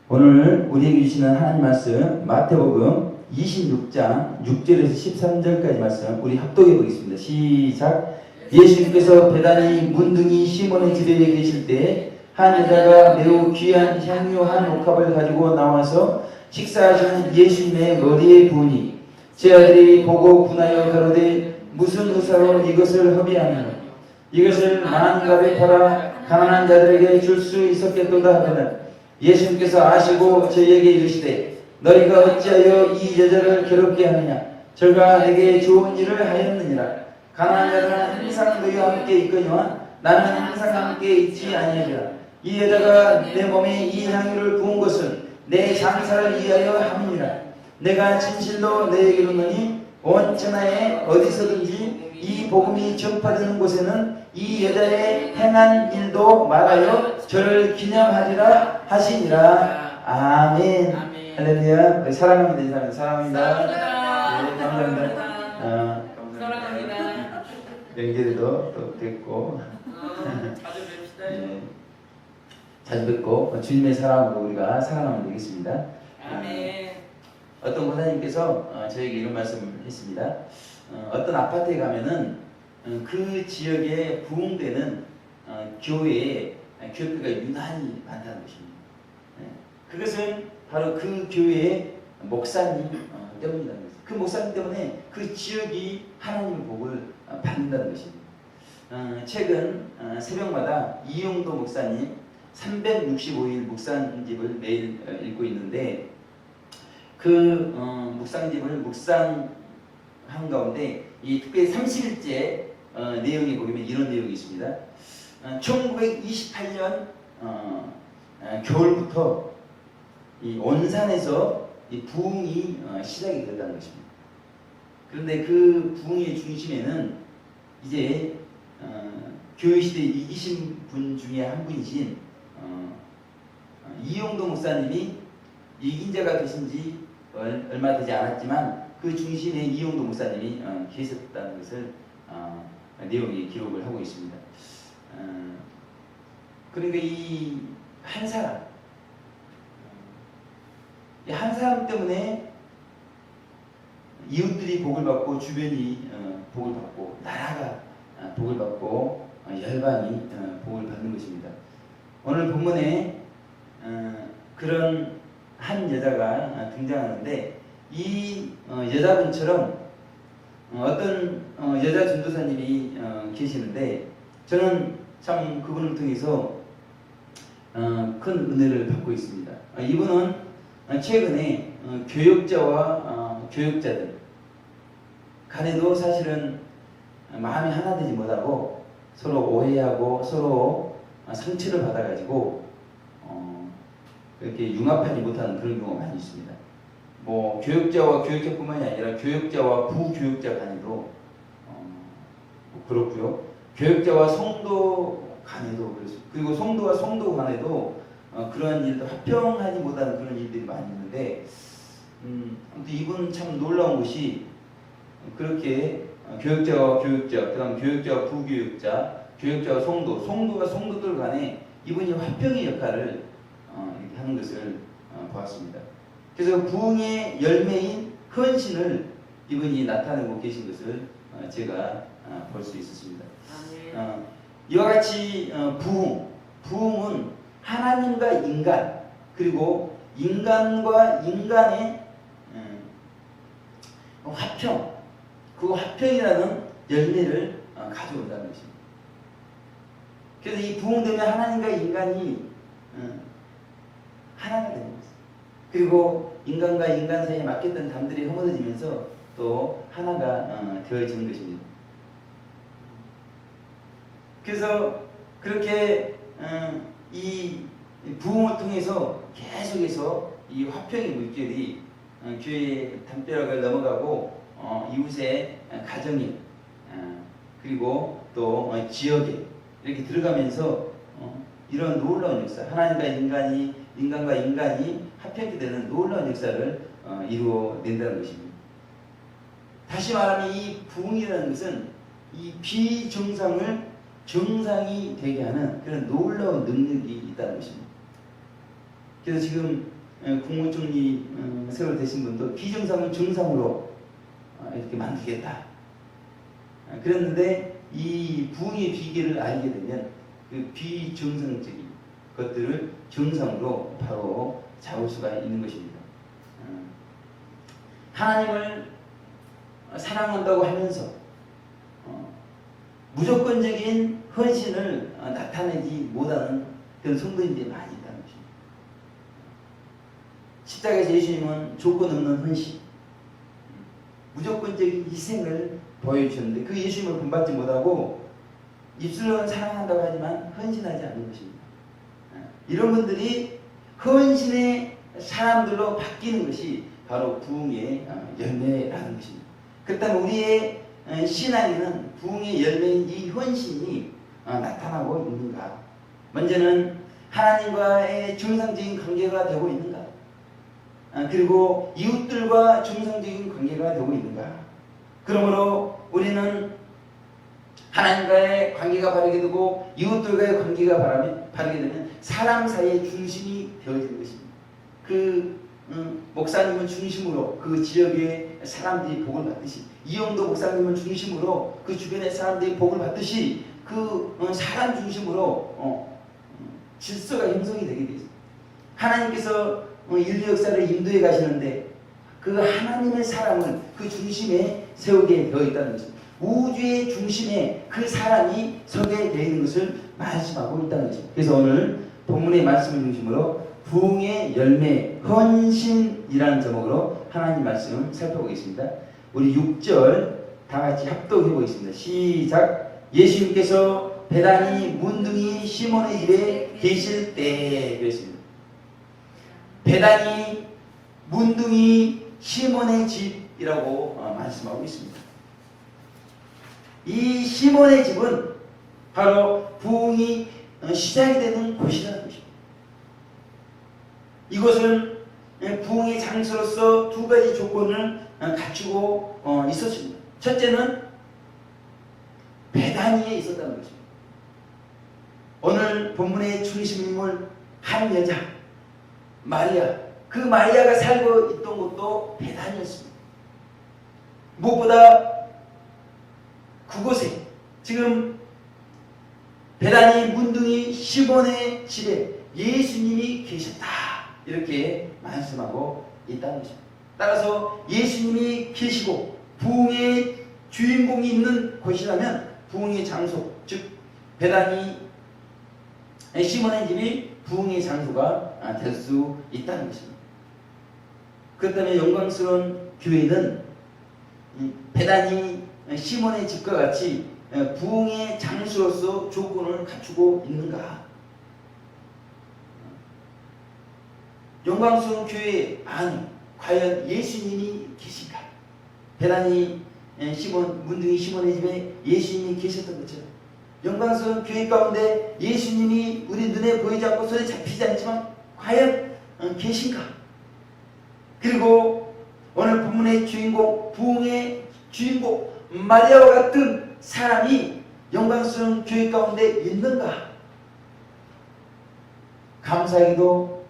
오늘 우리에게 주시는 하나님 말씀 마태복음 26장 6절에서 13절까지 말씀 우리 합독해 보겠습니다. 시작. 예수님께서 베다니 문둥이 시몬의 집에 계실 때 한 여자가 매우 귀한 향유 한 옥합을 가지고 나와서 식사하시는 예수님의 머리에 부으니 제 아들이 보고 분하여 가로되 무슨 의사로 이것을 허비하느냐. 이것을 만 값에 팔아 가난한 자들에게 줄 수 있었겠도다 하거늘 예수님께서 아시고 저희에게 이르시되 너희가 어찌하여 이 여자를 괴롭게 하느냐. 저가 내게 좋은 일을 하였느니라. 가난한 자들은 항상 너희와 함께 있거니와 나는 항상 함께 있지 아니하리라. 이 여자가 내 몸에 이 향유를 부은 것은 내 장사를 위하여 함이니라. 내가 진실로 너희에게 이르노니 온 천하에 어디서든지 이 복음이 전파되는 곳에는 이 여자의 행한 일도 말하여 저를 기념하리라 하시니라. 아멘. 할렐루야. 사랑합니다. 인사합니다. 사랑합니다. 네, 감사합니다. 사랑합니다. 연결도 또 됐고 자주 뵙시다. 네, 자주 뵙고 주님의 사랑으로 우리가 살아가면 되겠습니다. 아멘. 어떤 목사님께서 저에게 이런 말씀을 했습니다. 어떤 아파트에 가면은 그 지역에 부흥되는 교회에 교회가 유난히 많다는 것입니다. 그것은 바로 그 교회의 목사님 때문이라는 것입니다. 그 목사님 때문에 그 지역이 하나님의 복을 받는다는 것입니다. 최근 새벽마다 이용도 목사님 365일 묵상집을 매일 읽고 있는데 그 묵상집을 묵상한 가운데 이 특별히 30일째 내용에 보면 이런 내용이 있습니다. 1928년 겨울부터 이 온산에서 이 부흥이 시작이 됐다는 것입니다. 그런데 그 부흥의 중심에는 이제 교회 시대에 이기신 분 중에 한 분이신 이용도 목사님이 이긴 자가 되신 지 얼마 되지 않았지만 그 중심에 이용도 목사님이 계셨다는 것을 내용에 기록을 하고 있습니다. 그러니까 이 한 사람 때문에 이웃들이 복을 받고 주변이 복을 받고 나라가 복을 받고 열방이 복을 받는 것입니다. 오늘 본문에 그런 한 여자가 등장하는데 이 여자분처럼 어떤 여자 전도사님이 계시는데 저는 참 그분을 통해서 큰 은혜를 받고 있습니다. 이분은 최근에 교역자와 교역자들 간에도 사실은 마음이 하나 되지 못하고 서로 오해하고 서로 상처를 받아가지고 이렇게 융합하지 못하는 그런 경우가 많이 있습니다. 뭐 교역자와 교역자뿐만이 아니라 교역자와 부교역자 간에도 뭐 그렇고요. 교역자와 성도 간에도 그렇습니다. 그리고 성도와 성도 간에도 그러한 일도 합평하지 못하는 그런 일들이 많이 있는데 아무튼 이분은 참 놀라운 것이 그렇게 교역자와 교역자, 그 다음 교역자와 부교역자, 교역자와 성도, 성도가 성도들 간에 이분이 화평의 역할을 이렇게 하는 것을 보았습니다. 그래서 부흥의 열매인 헌신을 이분이 나타내고 계신 것을 제가 볼 수 있었습니다. 이와 같이 부흥은 하나님과 인간 그리고 인간과 인간의 화평, 그 화평이라는 열매를 가져온다는 것입니다. 그래서 이 부흥되면 하나님과 인간이 하나가 되는 것입니다. 그리고 인간과 인간 사이에 막혔던 담들이 허물어지면서 또 하나가 되어지는 것입니다. 그래서 그렇게 이 부흥을 통해서 계속해서 이 화평의 물결이 교회의 담벼락을 넘어가고 이웃의 가정에 그리고 또 지역에 이렇게 들어가면서 이런 놀라운 역사, 하나님과 인간이 인간과 인간이 합하게 되는 놀라운 역사를 이루어낸다는 것입니다. 다시 말하면 이 부흥이라는 것은 이 비정상을 정상이 되게 하는 그런 놀라운 능력이 있다는 것입니다. 그래서 지금 국무총리 세월 되신 분도 비정상을 정상으로 이렇게 만들겠다. 그랬는데 이 부흥의 비결을 알게 되면 그 비정상적인 것들을 정상으로 바로 잡을 수가 있는 것입니다. 하나님을 사랑한다고 하면서 무조건적인 헌신을 나타내지 못하는 그런 성도인들이 많이 있다는 것입니다. 십자가에서 예수님은 조건 없는 헌신, 무조건적인 희생을 보여주셨는데 그 예수님을 본받지 못하고 입술로는 사랑한다고 하지만 헌신하지 않는 것입니다. 이런 분들이 헌신의 사람들로 바뀌는 것이 바로 부흥의 열매라는 것입니다. 그렇다면 우리의 신앙에는 부흥의 열매인 이 헌신이 나타나고 있는가? 먼저는 하나님과의 정상적인 관계가 되고 있는가? 그리고 이웃들과 정상적인 관계가 되고 있는가? 그러므로 우리는 하나님과의 관계가 바르게 되고 이웃들과의 관계가 바르게 되면 사람 사이의 중심이 되어지는 것입니다. 목사님을 중심으로 그 지역의 사람들이 복을 받듯이, 이영도 목사님을 중심으로 그 주변의 사람들이 복을 받듯이 사람 중심으로 질서가 형성이 되게 되어 있습니다. 하나님께서 인류 역사를 인도해 가시는데 그 하나님의 사람을 그 중심에 세우게 되어 있다는 것입니다. 우주의 중심에 그 사람이 서게 되어 있는 것을 말씀하고 있다는 것입니다. 그래서 오늘 본문의 말씀을 중심으로 부흥의 열매, 헌신이라는 제목으로 하나님 말씀을 살펴보겠습니다. 우리 6절 다 같이 합독해 보겠습니다. 시작. 예수님께서 베다니 문둥이 시몬의 집에 계실 때 그랬습니다. 베다니 문둥이 시몬의 집이라고 말씀하고 있습니다. 이 시몬의 집은 바로 부흥이 시작이 되는 곳이라는 것입니다. 이곳은 부흥의 장소로서 두 가지 조건을 갖추고 있었습니다. 첫째는 베다니에 있었다는 것입니다. 오늘 본문의 중심인물 한 여자 마리아, 그 마리아가 살고 있던 곳도 베다니였습니다. 무엇보다 그곳에 지금 베다니 문둥이 시몬의 집에 예수님이 계셨다, 이렇게 말씀하고 있다는 것입니다. 따라서 예수님이 계시고 부흥의 주인공이 있는 곳이라면 부흥의 장소, 즉 베다니 시몬의 집이 부흥의 장소가 될 수 있다는 것입니다. 그렇다면 영광스러운 교회는 베다니 시몬의 집과 같이 부흥의 장소로서 조건을 갖추고 있는가? 영광스러운 교회 안에 과연 예수님이 계신가? 베다니 문둥이 시몬의 집에 예수님이 계셨던 것처럼 영광스러운 교회 가운데 예수님이 우리 눈에 보이지 않고 손에 잡히지 않지만 과연 계신가? 그리고 오늘 본문의 주인공, 부흥의 주인공 마리아와 같은 사람이 영광스러운 교회 가운데 있는가? 감사하게도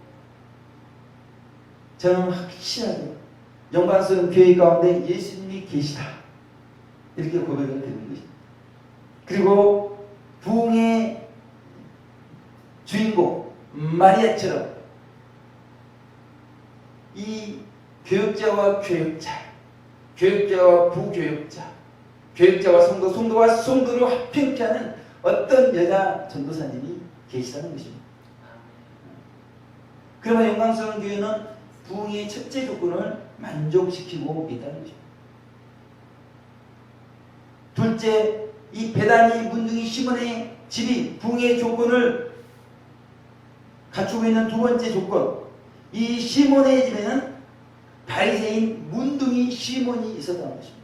저는 확실하게 영광스러운 교회 가운데 예수님이 계시다, 이렇게 고백을 드리는 것입니다. 그리고 부흥의 주인공 마리아처럼 이 교역자와 교역자, 교역자와 부교역자, 교역자와 성도, 성도와 성도를 화평케 하는 어떤 여자 전도사님이 계시다는 것입니다. 그러면 영광스러운 교회는 부흥의 첫째 조건을 만족시키고 있다는 것입니다. 둘째, 이 베다니 문둥이 시몬의 집이 부흥의 조건을 갖추고 있는 두 번째 조건, 이 시몬의 집에는 바리새인 문둥이 시몬이 있었다는 것입니다.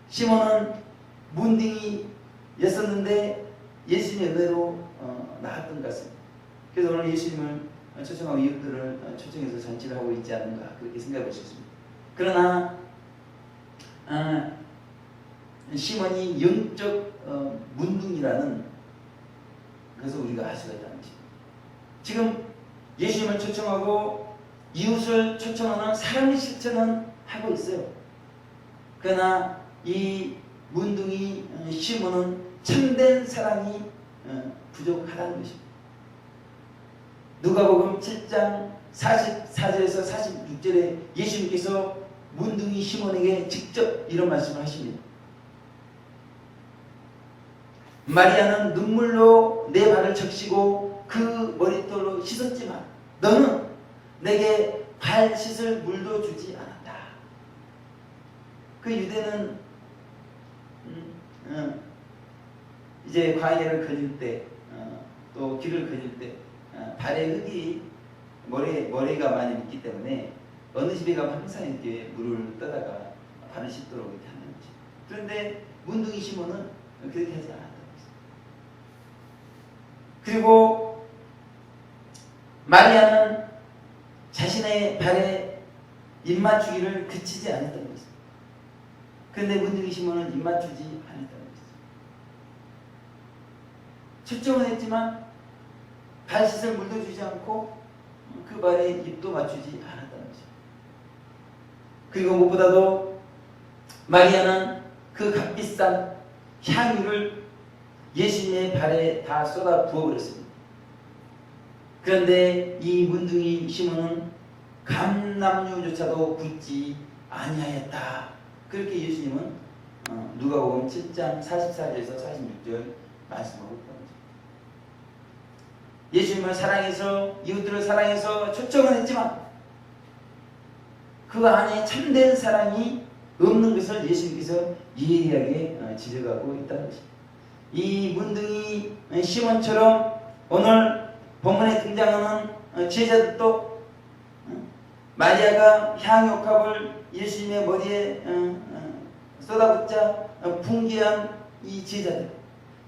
시몬은 문둥이였었는데 예수님의 은혜로 나았던 것 같습니다. 그래서 오늘 예수님을 초청하고 이웃들을 초청해서 잔치를 하고 있지 않는가, 그렇게 생각할 수 있습니다. 그러나 시몬이 영적 문둥이라는 것을 우리가 알 수가 있다는 것입니다. 지금 예수님을 초청하고 이웃을 초청하는 사랑의 실천은 하고 있어요. 그러나 이 문둥이 시몬은 참된 사랑이 부족하다는 것입니다. 누가복음 7장 44절에서 46절에 예수님께서 문둥이 시몬에게 직접 이런 말씀을 하십니다. 마리아는 눈물로 내 발을 적시고 그 머리털로 씻었지만 너는 내게 발 씻을 물도 주지 않았다. 그 유대는 이제 광야를 걸을 때 또 길을 걸을 때 발에 흙이 머리가 많이 묻기 때문에 어느 집에 가면 항상 이렇게 물을 떠다가 발을 씻도록 이렇게 하는 거죠. 그런데 문둥이 시몬은 그렇게 하지 않았다. 그리고 마리아는 자신의 발에 입맞추기를 그치지 않았던 것입니다. 그런데 문둥이 시몬은 입맞추지 않았다는 것이죠. 초청은 했지만 발 씻을 물도 주지 않고 그 발에 입도 맞추지 않았다는 것이죠. 그리고 무엇보다도 마리아는 그 값비싼 향유를 예수님의 발에 다 쏟아 부어버렸습니다. 그런데 이 문둥이 시몬은 감람유조차도 붓지 아니하였다. 그렇게 예수님은 누가복음 7장 44절에서 46절 말씀하고 있다. 예수님을 사랑해서 이웃들을 사랑해서 초청은 했지만 그 안에 참된 사랑이 없는 것을 예수님께서 예리하게 지적하고 있다는 것입니다. 이 문둥이 시몬처럼 오늘 본문에 등장하는 제자들도 마리아가 향유값을 예수님의 머리에 쏟아붓자 붕괴한 이 제자들,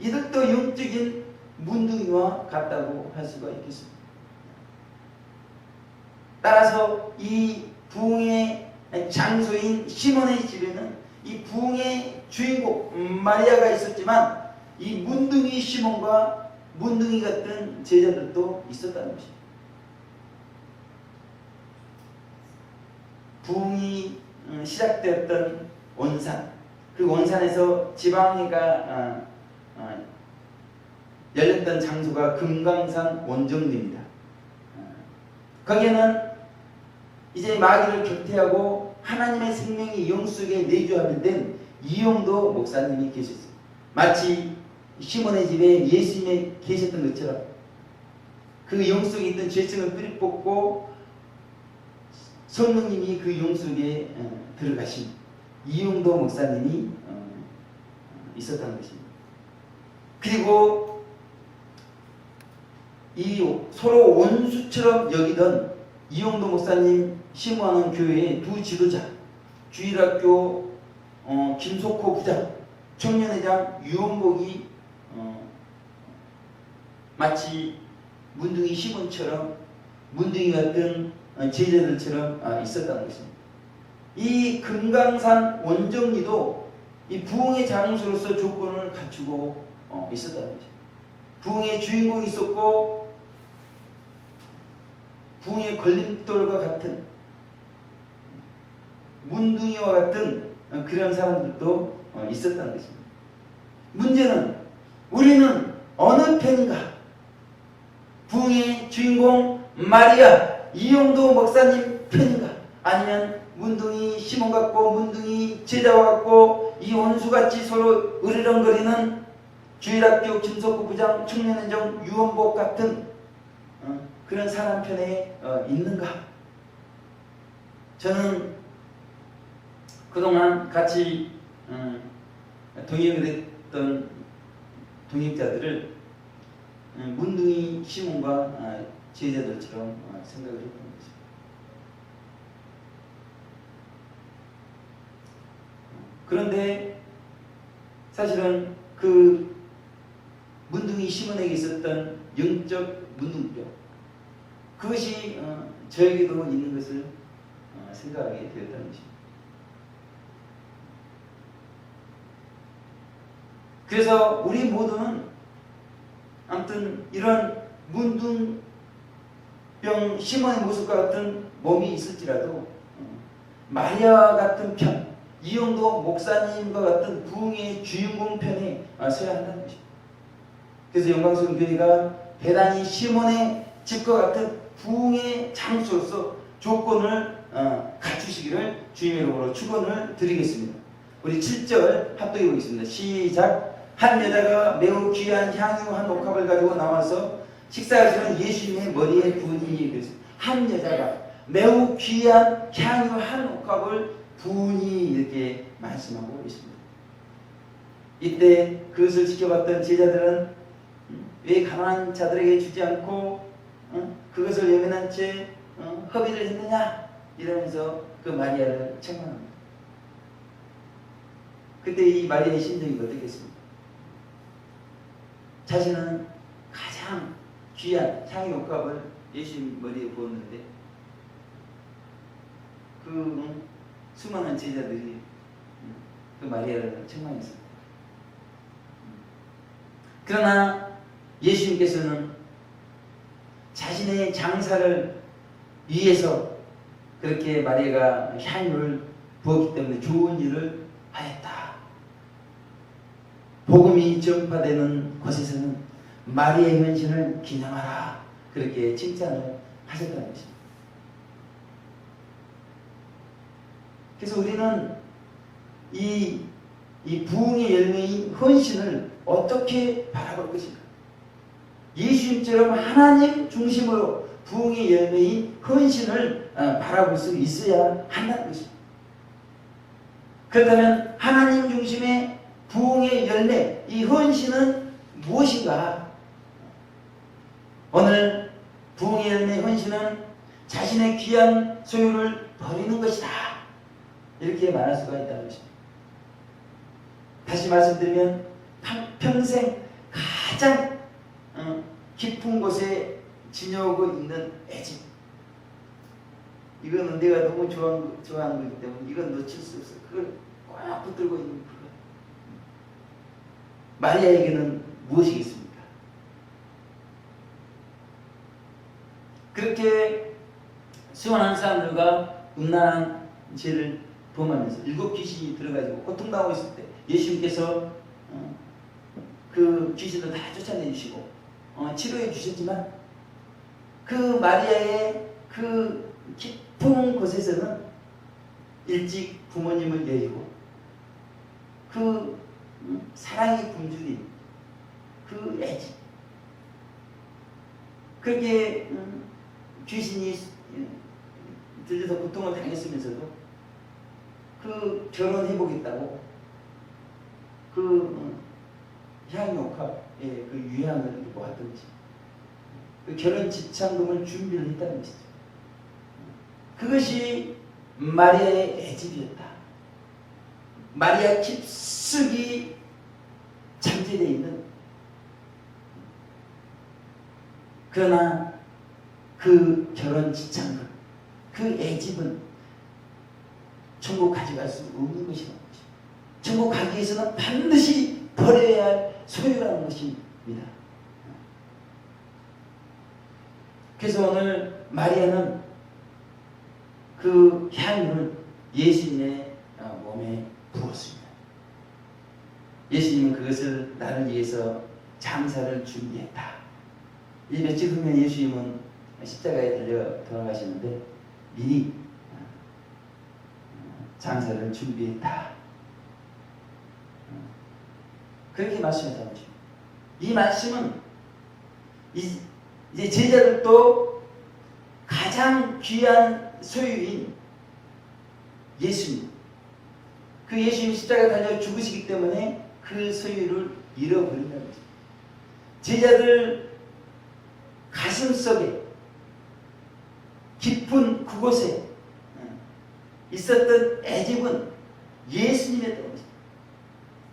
이들도 영적인 문둥이와 같다고 할 수가 있겠습니다. 따라서 이 부흥의 장소인 시몬의 집에는 이 부흥의 주인공 마리아가 있었지만 이 문둥이 시몬과 문둥이 같은 제자들도 있었다는 것입니다. 부흥이 시작되었던 원산, 그 원산에서 지방회가 열렸던 장소가 금강산 원정리입니다. 거기에는 이제 마귀를 격퇴하고 하나님의 생명이 영 속에 내주하게 된 이용도 목사님이 계셨어요. 마치 시몬의 집에 예수님이 계셨던 것처럼 그 영 속에 있던 죄성을 뿌리 뽑고 성령님이 그 영 속에 들어가신 이용도 목사님이 있었다는 것입니다. 그리고 이 서로 원수처럼 여기던 이용도 목사님 심호하는 교회의 두 지도자, 주일학교 김석호 부장, 청년회장 유원복이 마치 문둥이 시몬처럼 문둥이 같은 제자들처럼 있었다는 것입니다. 이 금강산 원정리도 이 부흥의 장소로서 조건을 갖추고 있었다는 것입니다. 부흥의 주인공이 있었고 부흥의 걸림돌과 같은 문둥이와 같은 그런 사람들도 있었다는 것입니다. 문제는 우리는 어느 편인가? 부흥의 주인공 마리아 이용도 목사님 편인가? 아니면 문둥이 시몬 같고 문둥이 제자와 같고 이 원수같이 서로 으르렁거리는 주일학교 김석구 부장 청년회장 유원복 같은 그런 사람 편에 있는가? 저는 그동안 같이 동역을 했던 동역자들을 문둥이 시몬과 제자들처럼 생각을 했던 것입니다. 그런데 사실은 그 문둥이 시몬에게 있었던 영적 문둥병, 그것이 저에게도 있는 것을 생각하게 되었다는 것입니다. 그래서 우리 모두는 아무튼 이런 문둥이 병 시몬의 모습과 같은 몸이 있을지라도 마리아와 같은 편, 이용도 목사님과 같은 부흥의 주인공 편에 서야 한다는 것입니다. 그래서 영광스러운 교회가 베다니 시몬의 집과 같은 부흥의 장소로서 조건을 갖추시기를 주님의 이름으로 축원을 드리겠습니다. 우리 7절 합독해 보겠습니다. 시작. 한 여자가 매우 귀한 향유 한 옥합을 가지고 나와서 식사하시는 예수님의 머리에 부으니, 그래서 한 여자가 매우 귀한 향유 한 옥합을 부으니 이렇게 말씀하고 있습니다. 이때 그것을 지켜봤던 제자들은 왜 가난한 자들에게 주지 않고 그것을 예민한 채 허비를 했느냐 이러면서 그 마리아를 책망합니다. 그때 이 마리아의 심정이 어떻겠습니까? 자신은 가장 귀한 향유 옥합을 예수님 머리에 부었는데 그 수많은 제자들이 그 마리아를 책망했습니다. 그러나 예수님께서는 자신의 장사를 위해서 그렇게 마리아가 향유를 부었기 때문에 좋은 일을 하였다. 복음이 전파되는 곳에서는 마리아의 헌신을 기념하라. 그렇게 칭찬을 하셨다는 것입니다. 그래서 우리는 이 부흥의 열매인 헌신을 어떻게 바라볼 것인가? 예수님처럼 하나님 중심으로 부흥의 열매인 헌신을 바라볼 수 있어야 한다는 것입니다. 그렇다면 하나님 중심의 부흥의 열매, 이 헌신은 무엇인가? 오늘 부흥의 열매 헌신은 자신의 귀한 소유를 버리는 것이다. 이렇게 말할 수가 있다는 것입니다. 다시 말씀드리면 평생 가장 깊은 곳에 지녀오고 있는 애집. 이거는 내가 너무 좋아하는 거기 때문에 이건 놓칠 수 없어. 그걸 꽉 붙들고 있는 그거. 마리아에게는 무엇이겠습니까? 그렇게 수많은 사람들과 음란한 죄를 범하면서 7 귀신이 들어가지고 고통당하고 있을 때 예수님께서 그 귀신을 다 쫓아내 주시고 치료해 주셨지만 그 마리아의 그 깊은 곳에서는 일찍 부모님을 여의고 그 사랑의 굶주림, 그 애지 그렇게 귀신이 들려서 고통을 당했으면서도 그 결혼해보겠다고 그 향유옥합의 그 유향을 모았던지 그 결혼 지참금을 준비를 했다는 것이죠. 그것이 마리아의 애집이었다. 마리아 깊숙이 잠재되어 있는, 그러나 그 결혼 지참금, 그 애집은 천국 가져갈 수 없는 것이라는 것입니다. 천국 가기 위해서는 반드시 버려야 할 소유라는 것입니다. 그래서 오늘 마리아는 그 향유를 예수님의 몸에 부었습니다. 예수님은 그것을 나를 위해서 장사를 준비했다. 이 며칠 후면 예수님은 십자가에 달려 돌아가시는데 미리 장사를 준비했다. 그렇게 말씀했다는 것입니다. 이 말씀은 이제 제자들도 가장 귀한 소유인 예수님, 그 예수님 십자가에 달려 죽으시기 때문에 그 소유를 잃어버린다는 거죠. 제자들 가슴속에 깊은 그곳에 있었던 애집은 예수님이었던 것입니다.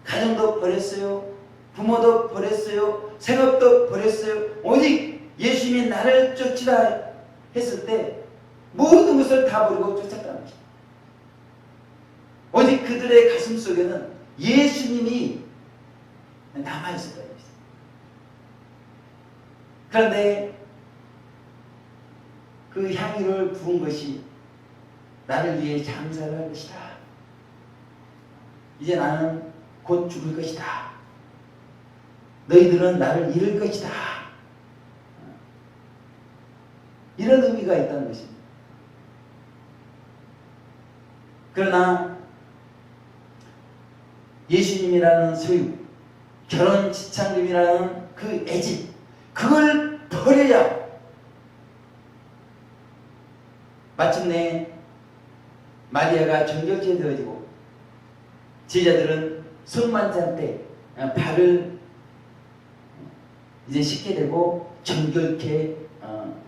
가정도 버렸어요. 부모도 버렸어요. 생업도 버렸어요. 오직 예수님이 나를 쫓으라 했을 때 모든 것을 다 버리고 쫓았다는 것입니다. 오직 그들의 가슴 속에는 예수님이 남아있었다는 것입니다. 그런데 그 향유를 부은 것이 나를 위해 장사를 할 것이다. 이제 나는 곧 죽을 것이다. 너희들은 나를 잃을 것이다. 이런 의미가 있다는 것입니다. 그러나 예수님이라는 소유, 결혼 지창금이라는 그 애집, 그걸 버려야 마침내 마리아가 정결케 되어지고 제자들은 성만찬 때 발을 이제 씻게 되고 정결케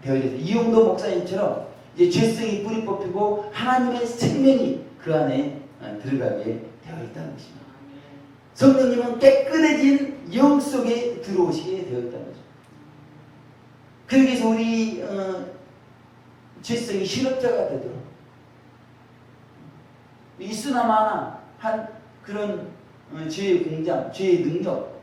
되어져서 이용도 목사님처럼 이제 죄성이 뿌리 뽑히고 하나님의 생명이 그 안에 들어가게 되어 있다는 것입니다. 성령님은 깨끗해진 영 속에 들어오시게 되어 있다는 거죠. 그러기 위해서 우리 죄성이 실업자가 되도록 있으나 마나 한 그런 죄의 공장, 죄의 능력,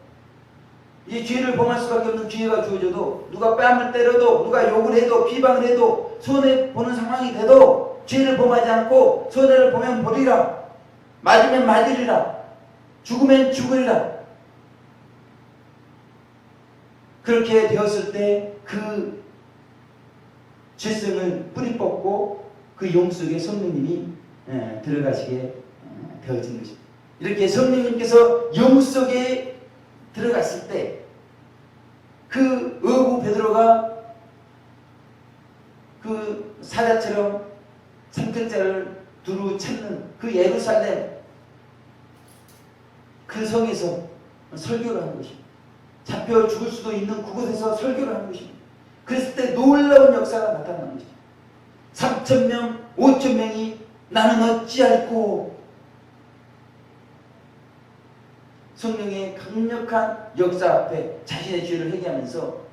이 죄를 범할 수밖에 없는 기회가 주어져도 누가 뺨을 때려도 누가 욕을 해도 비방을 해도 손해보는 상황이 돼도 죄를 범하지 않고 손해를 보면 보리라, 맞으면 맞으리라, 죽으면 죽으리라. 그렇게 되었을 때 그 죄성을 뿌리 뽑고 그 용 속에 성령님이 들어가시게 되어진 것입니다. 이렇게 성령님께서 영 속에 들어갔을 때 그 어부 베드로가 그 사자처럼 삼킬자를 두루 찾는 그 예루살렘 그 성에서 설교를 하는 것입니다. 잡혀 죽을 수도 있는 그곳에서 설교를 하는 것입니다. 그랬을 때 놀라운 역사가 나타나는 것입니다. 3,000명, 5,000명이 나는 어찌할꼬, 성령의 강력한 역사 앞에 자신의 죄를 회개하면서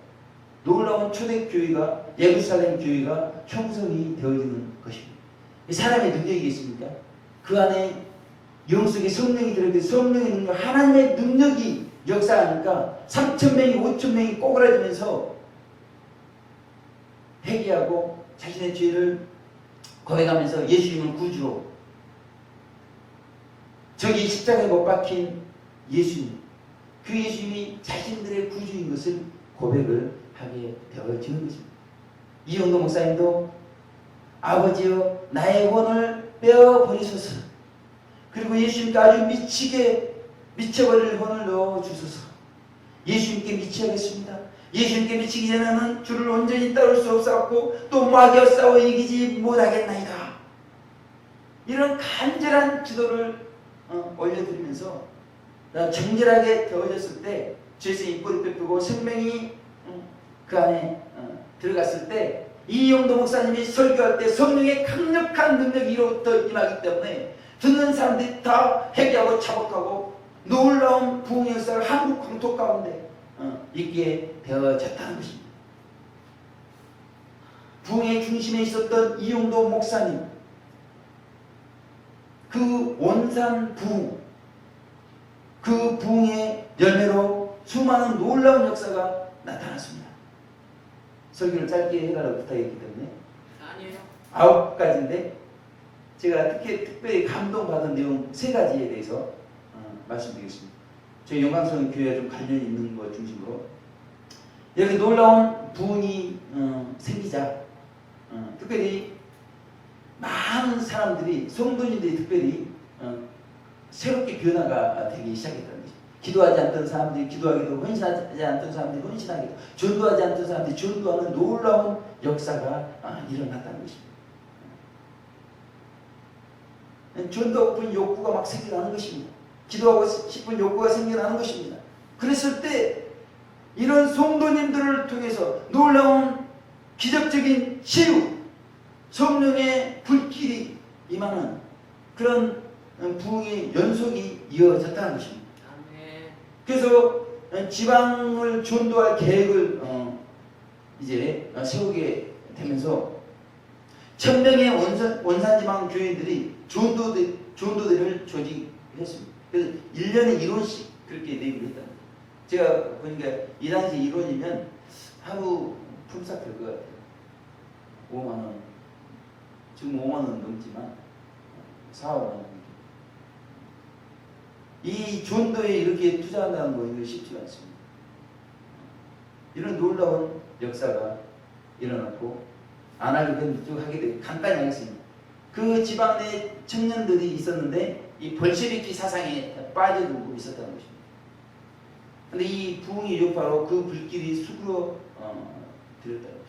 놀라운 초대교회가, 예루살렘 교회가 형성이 되어지는 것입니다. 사람의 능력이겠습니까? 그 안에 영 속에 성령이 들어있고 성령의 능력, 하나님의 능력이 역사하니까 3,000명이 5,000명이 꼬그라지면서 회개하고 자신의 죄를 고백하면서 예수님을 구주로, 저기 십자가에 못 박힌 예수님, 그 예수님이 자신들의 구주인 것을 고백을 하게 되어지는 것입니다. 이용도 목사님도 아버지여 나의 혼을 빼어버리소서, 그리고 예수님께 아주 미쳐버릴 혼을 넣어주소서. 예수님께 미쳐야겠습니다. 예수님께 미치기 전에는 주를 온전히 따를 수 없었고 또 마귀와 싸워 이기지 못하겠나이다. 이런 간절한 기도를 올려드리면서 정결하게 되어졌을 때 죄성이 뿌리 뽑히고 생명이 그 안에 들어갔을 때 이용도 목사님이 설교할 때 성령의 강력한 능력이 이로부터 임하기 때문에 듣는 사람들이 다 회개하고 자복하고 놀라운 부흥의 역사를 한국 광토 가운데 있게 되어졌다는 것입니다. 부흥의 중심에 있었던 이용도 목사님, 그 원산 부흥, 그 부흥의 열매로 수많은 놀라운 역사가 나타났습니다. 설교를 짧게 해달라고 부탁했기 때문에 아니에요. 9가지인데 제가 특별히 감동받은 내용 3가지에 대해서 말씀드리겠습니다. 저희 영광성 교회와 좀 관련이 있는 것 중심으로 이렇게 놀라운 부흥이 생기자 특별히 많은 사람들이, 성도님들이 특별히 새롭게 변화가 되기 시작했다는 것입니다. 기도하지 않던 사람들이 기도하기도, 헌신하지 않던 사람들이 헌신하기도, 전도하지 않던 사람들이 전도하는 놀라운 역사가 일어났다는 것입니다. 전도하고픈 욕구가 막 생겨나는 것입니다. 기도하고 싶은 욕구가 생겨나는 것입니다. 그랬을 때 이런 성도님들을 통해서 놀라운 기적적인 치유, 성령의 불길이 임하는 그런 부흥의 연속이 이어졌다는 것입니다. 그래서 지방을 전도할 계획을 이제 세우게 되면서 1,000명의 원산지방 교인들이 전도대를 조직했습니다. 그래서 1년에 1원씩 그렇게 내기로 했다. 제가 보니까 이 당시 1원이면 하루 품삯 될 것 같아요. 5만 원. 지금 5만 원 넘지만 4, 5만 원. 이 전도에 이렇게 투자한다는 거 이거 쉽지가 않습니다. 이런 놀라운 역사가 일어났고 안 하게 되면 쭉 하게 되고 간단히 하겠습니다. 그 지방 내 청년들이 있었는데 이 볼셰비키 사상에 빠져들고 있었다는 것입니다. 근데 이 부흥의 여파로 그 불길이 수그러 들었다는 것입니다.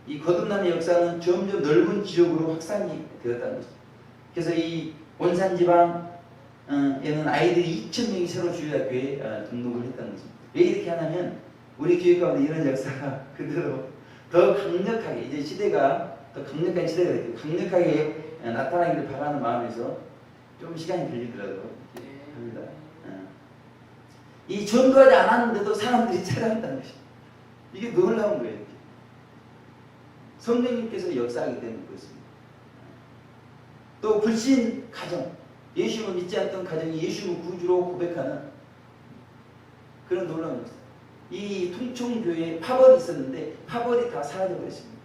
이 거듭남의 역사는 점점 넓은 지역으로 확산이 되었다는 것입니다. 그래서 이 원산 지방 에는 아이들이 2,000명이 새로 주일학교에 등록을 했다는 것입니다. 왜 이렇게 하냐면 우리 교육 가운데 이런 역사가 그대로 더 강력하게 이제 시대가 더 강력한 시대가 됐고 강력하게 나타나기를 바라는 마음에서 좀 시간이 걸리더라도 합니다. 이 전도하지 않았는데도 사람들이 찾아간다는 것입니다. 이게 놀라운 거예요. 성령님께서 역사하기 때문에 그렇습니다. 또 불신 가정, 예수님을 믿지 않던 가정이 예수님을 구주로 고백하는 그런 놀라운 역사. 이 통총교회에 파벌이 있었는데 파벌이 다 사라져버렸습니다.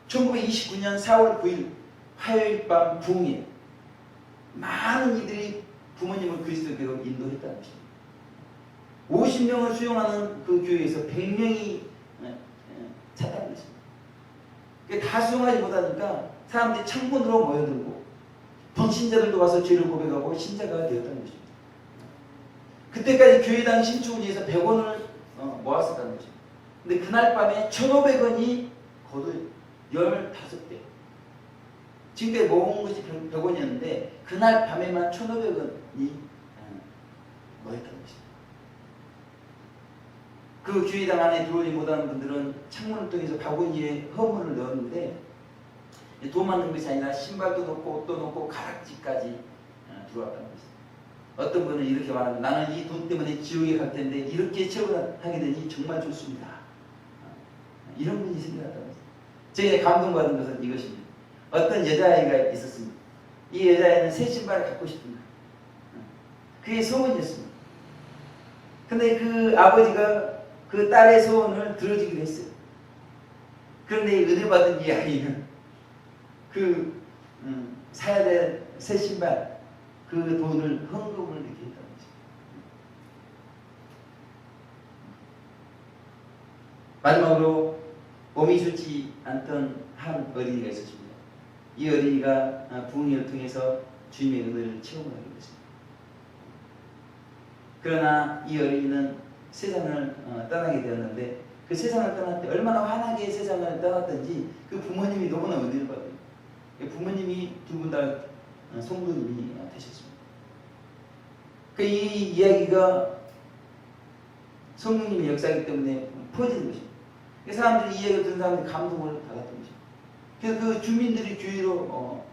1929년 4월 9일 화요일 밤 부흥에 많은 이들이 부모님을 그리스도교로 인도했다는 것입니다. 50명을 수용하는 그 교회에서 100명이 찼다는 것입니다. 다 수용하지 못하니까 사람들이 창문으로 모여들고 불신자들도 와서 죄를 고백하고 신자가 되었다는 것입니다. 그때까지 교회당 신축은에서 100원을 모았었다는 것입니다. 근데 그날 밤에 1,500원이 거둬요. 15배. 지금까지 모은 것이 100원이었는데 그날 밤에만 1,500원이 모였다는 것입니다. 그 교회당 안에 들어오지 못하는 분들은 창문을 통해서 바구니에 허물을 넣었는데 돈 만든 것이 아니라 신발도 넣고 옷도 넣고 가락지까지 들어왔다는 것입니다. 어떤 분은 이렇게 말합니다. 나는 이 돈 때문에 지옥에 갈 텐데 이렇게 체험을 하게 되니 정말 좋습니다. 이런 분이 생겨났다는 것입니다. 제가 감동받은 것은 이것입니다. 어떤 여자아이가 있었습니다. 이 여자아이는 새 신발을 갖고 싶은 거예요. 그게 소원이었습니다. 근데 그 아버지가 그 딸의 소원을 들어주기로 했어요. 그런데 은혜받은 이 아이는 사야 될 새 신발 그 돈을 헌금을 이렇게 했다는 거죠. 마지막으로 몸이 좋지 않던 한 어린이가 있었습니다. 이 어린이가 부흥회를 통해서 주님의 은혜를 체험하게 됐습니다. 그러나 이 어린이는 세상을 떠나게 되었는데 그 세상을 떠날 때 얼마나 환하게 세상을 떠났던지 그 부모님이 너무나 은혜를 받아요. 부모님이 두 분 다 성도님이 되셨습니다. 이 이야기가 성령님의 역사이기 때문에 퍼지는 것입니다. 사람들이 이 이야기를 듣는 사람들이 감동을 받았던 것입니다. 그래서 그 주민들이 교회로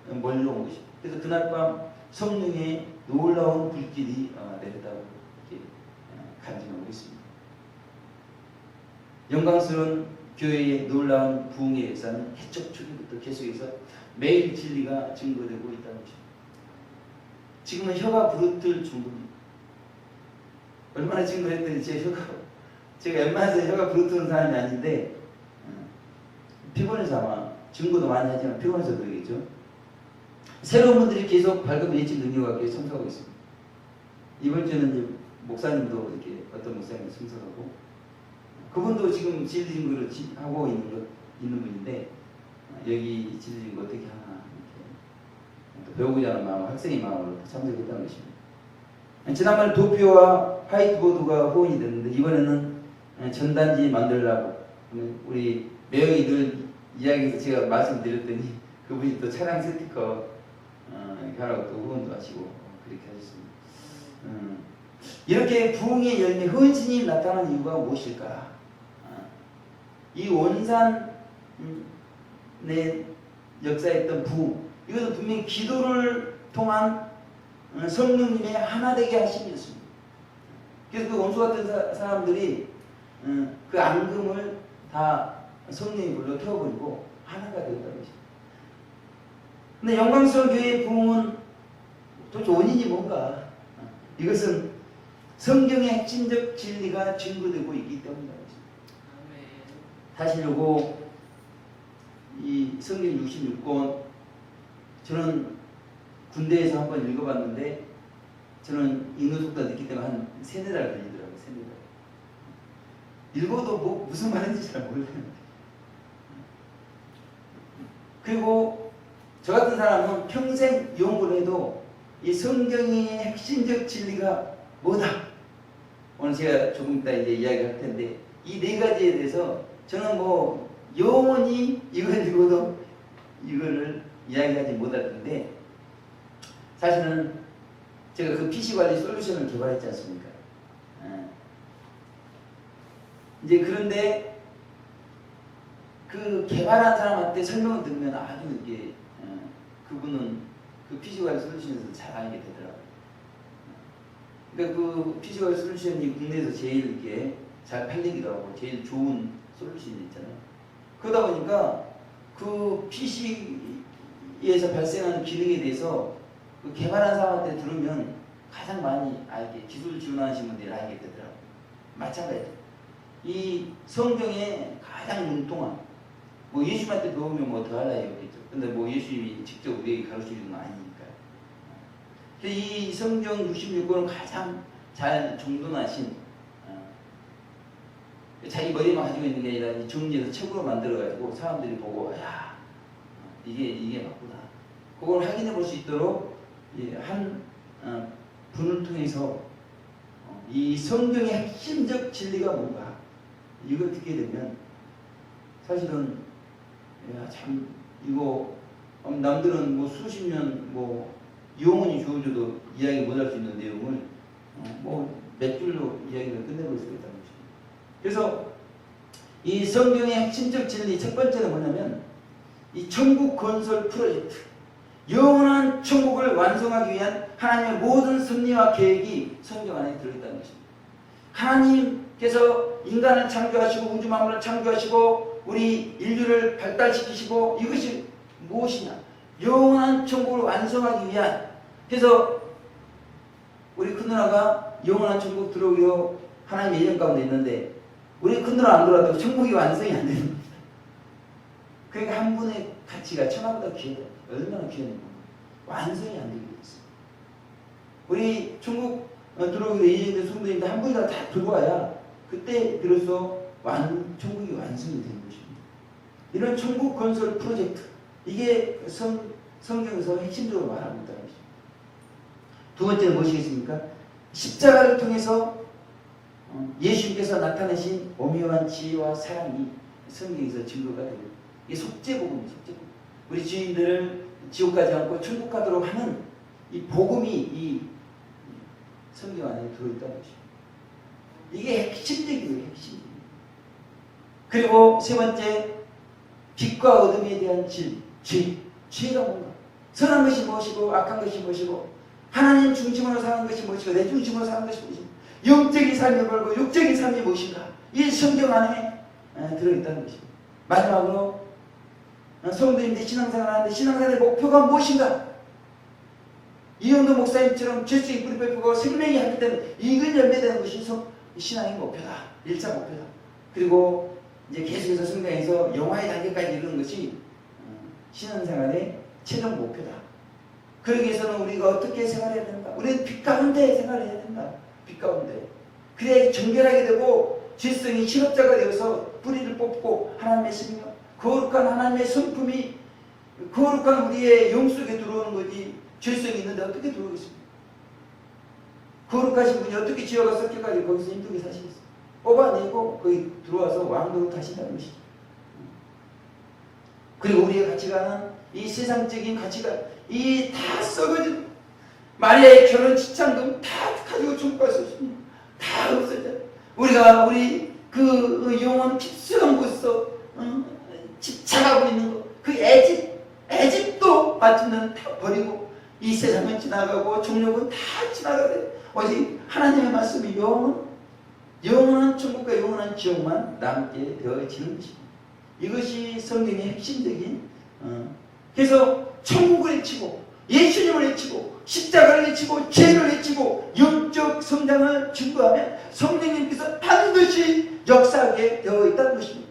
몰려온 것입니다. 그래서 그날 밤 성령의 놀라운 불길이 내렸다고 이렇게 간증하고 있습니다. 영광스러운 교회의 놀라운 부흥의 역사는 해적 초기부터 계속해서 매일 진리가 증거되고 있다는 것입니다. 지금은 혀가 부르틀 정도입니다. 얼마나 증거했더니 제가 웬만해서 혀가 부르트는 사람이 아닌데 피곤해서 아마 증거도 많이 하지만 피곤해서 그러겠죠. 새로운 분들이 계속 발급 예측 능력과 참석하고 있습니다. 이번 주에는 이제 목사님도 이렇게 어떤 목사님이 참석하고 그분도 지금 진리 증거를 하고 있는 분인데 여기 진리 증거 어떻게 하나 이렇게 배우고자 하는 마음, 학생의 마음으로 참석했다는 것입니다. 지난번에 도표와 화이트보드가 후원이 됐는데 이번에는 전단지 만들라고 우리 매형이들 이야기에서 제가 말씀드렸더니 그분이 또 차량 스티커 이렇게 하라고 또 후원도 하시고 그렇게 하셨습니다. 이렇게 부흥의 열매 헌신이 나타난 이유가 무엇일까? 이 원산의 역사에 있던 부흥 이것은 분명히 기도를 통한 성령님의 하나 되게 하심이었습니다. 그래서 그 원수 같은 사람들이 그 앙금을 다 성령이 불러 태워버리고 하나가 되었다는 것입니다. 근데 영광스러운 교회의 부흥은 도대체 원인이 뭔가? 이것은 성경의 핵심적 진리가 증거되고 있기 때문이다. 사실 요거 이 성경 66권 저는 군대에서 한번 읽어봤는데 저는 읽는 속도가 늦기 때문에 한 3-4달 걸리더라고요. 3-4달. 읽어도 뭐 무슨 말인지 잘 모르겠어요. 그리고 저 같은 사람은 평생 연구를 해도 이 성경의 핵심적 진리가 뭐다? 오늘 제가 조금 이따 이제 이야기할 텐데 이 4가지에 대해서 저는 뭐 영원히 이걸 읽어도 이거를 이야기하지 못할 텐데 사실은 제가 그 PC 관리 솔루션을 개발했지 않습니까? 이제 그런데 그 개발한 사람한테 설명을 들으면 아주 이게 그분은 그 PC 관리 솔루션에서 잘 알게 되더라고요. 그러니까 그 PC 관리 솔루션이 국내에서 제일 이렇게 잘 팔리기도 하고 제일 좋은 솔루션이 있잖아요. 그러다 보니까 그 PC에서 발생하는 기능에 대해서 그 개발한 사람한테 들으면 가장 많이 알게, 기술 지원하시는 분들이 알게 되더라고요. 마찬가지로 이 성경의 가장 뭉뚱한 뭐 예수님한테 배우면 뭐 더 할 나위 없겠죠. 근데 뭐 예수님이 직접 우리에게 가르쳐주는 건 아니니까요. 이 성경 66권은 가장 잘 정돈하신 자기 머리만 가지고 있는 게 아니라 정리해서 책으로 만들어가지고 사람들이 보고 야 이게 맞구나. 그걸 확인해 볼 수 있도록 한 분을 통해서 이 성경의 핵심적 진리가 뭔가 이걸 듣게 되면 사실은 야, 참 이거 남들은 뭐 수십 년 뭐 영원히 주어줘도 이야기 못할 수 있는 내용을 뭐 몇 줄로 이야기를 끝내볼 수가 있다는 것입니다. 그래서 이 성경의 핵심적 진리 첫 번째는 뭐냐면 이 천국 건설 프로젝트, 영원한 천국을 완성하기 위한 하나님의 모든 섭리와 계획이 성경 안에 들어있다는 것입니다. 하나님께서 인간을 창조하시고 우주 만물을 창조하시고 우리 인류를 발달시키시고 이것이 무엇이냐? 영원한 천국을 완성하기 위한. 그래서 우리 큰누나가 영원한 천국 들어오기로 하나님의 예정 가운데 있는데 우리 큰누나 안 들어와도 천국이 완성이 안 되는 겁니다. 그러니까 한 분의 가치가 천하보다 귀하다. 얼마나 귀한 겁니까? 완성이 안 되게 됐어요. 우리 천국 들어오기로 예정된 성도님들 한 분이라도 다 들어와야 그때 비로소 천국이 완성이 되는 것입니다. 이런 천국 건설 프로젝트, 이게 성경에서 핵심적으로 말하고 있다는 것입니다. 두 번째는 무엇이겠습니까? 십자가를 통해서 예수님께서 나타내신 오묘한 지혜와 사랑이 성경에서 증거가 되고 이게 속죄복음이에요. 속죄복음. 우리 주인들을 지옥 가지 않고 천국 가도록 하는 이 복음이 이 성경 안에 들어있다는 것입니다. 이게 핵심적이에요. 핵심. 그리고 세 번째, 빛과 어둠에 대한 죄가 뭔가, 선한 것이 무엇이고 악한 것이 무엇이고, 하나님 중심으로 사는 것이 무엇이고 내 중심으로 사는 것이 무엇이고, 영적인 삶이 뭘고 육적인 삶이 무엇인가, 이 성경 안에 들어있다는 것입니다. 마지막으로 성도님들 신앙생활 하는데 신앙생활의 목표가 무엇인가? 이영도 목사님처럼 죄수의 뿌리 뺏고 생명이 하기 때문에 이걸 연매되는 것이 신앙의 목표다. 1차 목표다. 그리고 이제 계속해서 성장해서 영화의 단계까지 이르는 것이 신앙생활의 최종 목표다. 그러기 위해서는 우리가 어떻게 생활해야 되는가? 우리는 빛 가운데 생활해야 된다. 빛 가운데. 그래야 정결하게 되고 죄성이 실업자가 되어서 뿌리를 뽑고 하나님의 생명, 거룩한 하나님의 성품이 거룩한 우리의 영 속에 들어오는 거지. 죄성이 있는데 어떻게 들어오겠습니까? 거룩하신 분이 어떻게 지어가 섞여가지고 거기서 힘들게 사시겠어요? 뽑아내고 거기 들어와서 왕도로 타신다는 것이죠. 그리고 우리의 가치관은 이 세상적인 가치관, 이 다 썩어진 마리아의 결혼 지참금 다 가지고 천국 갈 수 없습니다. 다 없어져. 우리 그 영혼 깊숙한 곳에서 집착하고 있는 거, 그 애집도 마침내 다 버리고 이 세상은 지나가고 정욕은 다 지나가되 오직 하나님의 말씀이 영원한 천국과 영원한 지옥만 남게 되어지는 것입니다. 이것이 성경의 핵심적인 그래서 천국을 외치고 예수님을 외치고 십자가를 외치고 죄를 외치고 영적 성장을 증거하면 성령님께서 반드시 역사하게 되어 있다는 것입니다.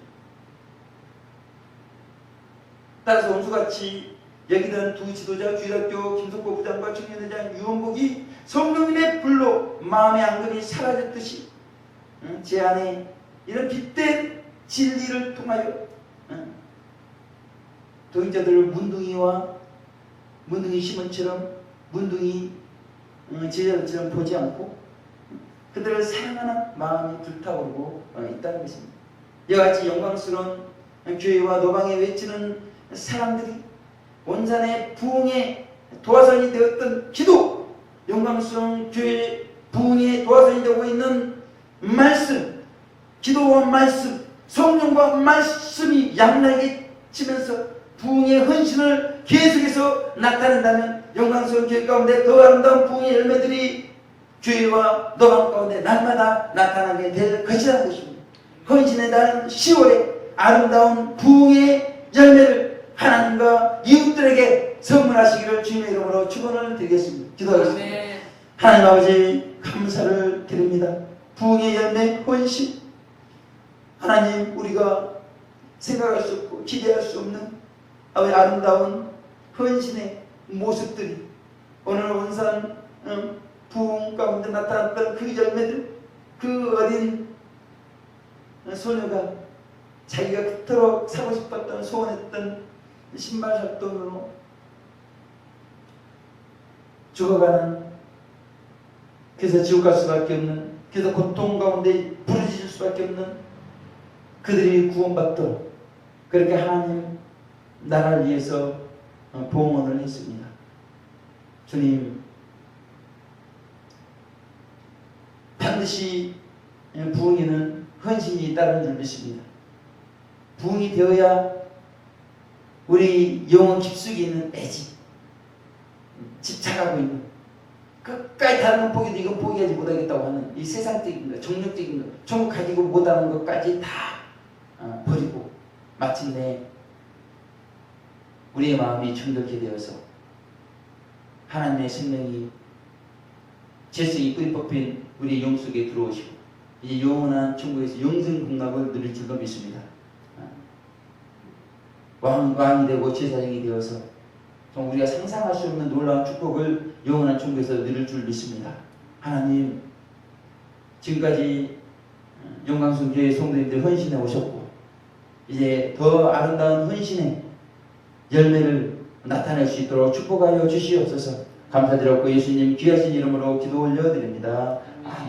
따라서 원수같이 여기는 두 지도자 주일학교 김석호 부장과 청년회장 유원복이 성령님의 불로 마음의 앙금이 사라졌듯이 제 안에 이런 빛된 진리를 통하여 동의자들을 문둥이 시몬처럼 문둥이 제자들처럼 보지 않고 그들을 사랑하는 마음이 불타오르고 있다는 것입니다. 이와 같이 영광스러운 교회와 노방에 외치는 사람들이 온산의 부흥의 도화선이 되었던 기도, 영광스러운 교회 부흥의 도화선이 되고 있는 말씀, 기도와 말씀, 성령과 말씀이 양날개 치면서 부흥의 헌신을 계속해서 나타낸다면 영광스러운 교회 가운데 더 아름다운 부흥의 열매들이 교회와 노방 가운데 날마다 나타나게 될 것이라는 것입니다. 헌신의 날 10월에 아름다운 부흥의 열매를 하나님과 이웃들에게 선물하시기를 주님의 이름으로 축원을 드리겠습니다. 기도하겠습니다. 아멘. 하나님 아버지 감사를 드립니다. 부흥의 열매 헌신, 하나님 우리가 생각할 수 없고 기대할 수 없는 아름다운 헌신의 모습들이 오늘 온산 부흥 가운데 나타났던 그 열매들, 그 어린 소녀가 자기가 그토록 사고 싶었던 소원했던 신발 샀돈으로 죽어가는, 그래서 지옥 갈 수밖에 없는, 그래서 고통 가운데 부르짖을 수밖에 없는 그들이 구원받도록 그렇게 하나님 나라를 위해서 봉헌을 했습니다. 주님, 반드시 부흥에는 헌신이 따르는 줄 믿습니다. 부흥이 되어야 우리 영혼 깊숙이 있는 애지, 집착하고 있는, 끝까지 다른 건 포기해도 이건 포기하지 못하겠다고 하는 이 세상적인 것, 정력적인 것, 전부 가지고 못하는 것까지 다 버리고 마침내 우리의 마음이 정결케 되어서 하나님의 생명이 재성이 뿌리 뽑힌 우리의 영 속에 들어오시고 이제 영원한 천국에서 영생 공락을 누릴 줄로 믿습니다. 왕이 되고 제사장이 되어서 정말 우리가 상상할 수 없는 놀라운 축복을 영원한 천국에서 누릴 줄 믿습니다. 하나님, 지금까지 영광스러운 교회 성도님들 헌신해 오셨고 이제 더 아름다운 헌신의 열매를 나타낼 수 있도록 축복하여 주시옵소서. 감사드렸고 예수님 귀하신 이름으로 기도 올려드립니다. 아멘.